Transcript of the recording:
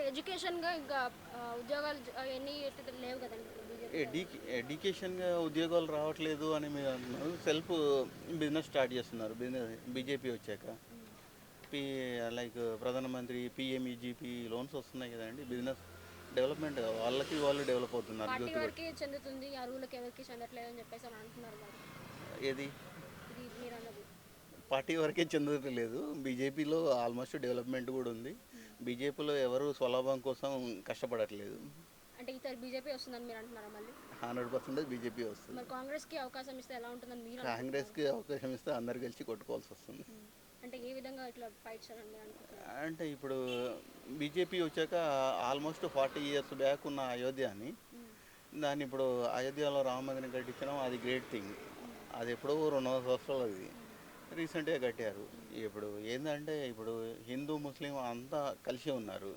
ఎడ్యుకేషన్‌గా ఇంకా ఉద్యోగాలు అయన్నీ లేవు కదండీ ఇప్పుడు బీజేపీలో. ఎడ్యుకేషన్‌గా ఉద్యోగాలు రావట్లేదు అని మీరు అంటున్నారు. సెల్ఫ్ బిజినెస్ స్టార్ట్ చేస్తున్నారు. బీజేపీ వచ్చాక. హ్మ్. పీ లైక్ ప్రధానమంత్రి పీఎంఈజీపీ లోన్స్ వస్తున్నాయి కదండీ! బిజినెస్ డెవలప్‌మెంట్ వాళ్ళకి వాళ్ళు డెవలప్ అవుతున్నారు పార్టీ యూత్ కూడా. వరకే చెందుతుంది. అరువులకు ఎవరికీ చెందట్లేదని చెప్పేసి అని అంటున్నారు మరి. ఏది ఇది మీరన్నది. పార్టీ వరకే చెందట్లేదు. బీజేపీలో ఆల్మోస్ట్ డెవలప్‌మెంట్ కూడా ఉంది. హ్మ్. బీజేపీలో ఎవరు స్వలాభం కోసం కష్టపడట్లేదు. అంటే ఈసారి బీజేపీ వస్తుందని మీరు అంటున్నారా మళ్ళీ? 100% బీజేపీ వస్తుంది. మరి కాంగ్రెస్‌కి అవకాశం ఇస్తే ఎలా ఉంటుందని మీరు అనుకుంటున్నారు? కాంగ్రెస్‌కి అవకాశం ఇస్తే అందరు కలిసి కొట్టుకోవాల్సి వస్తుంది. హ్మ్. అంటే ఏ విధంగా ఇట్లా ఫైట్ చేయాలని మీరు అనుకుంటున్నారు? అంటే ఇప్పుడు బీజేపీ వచ్చాక ఆల్మోస్ట్ 40 ఇయర్స్ బ్యాక్ ఉన్న అయోధ్యని హ్మ్. దాన్ని ఇప్పుడు అయోధ్యలో రామ మందిరం కట్టించడం అది గ్రేట్ థింగ్. హ్మ్. అది ఎప్పుడో 200 సంవత్సరాలు అది హ్మ్. రీసెంట్గా కట్టారు. హ్మ్. ఇప్పుడు ఏంటంటే ఇప్పుడు హిందూ ముస్లిం అంతా కలిసి ఉన్నారు.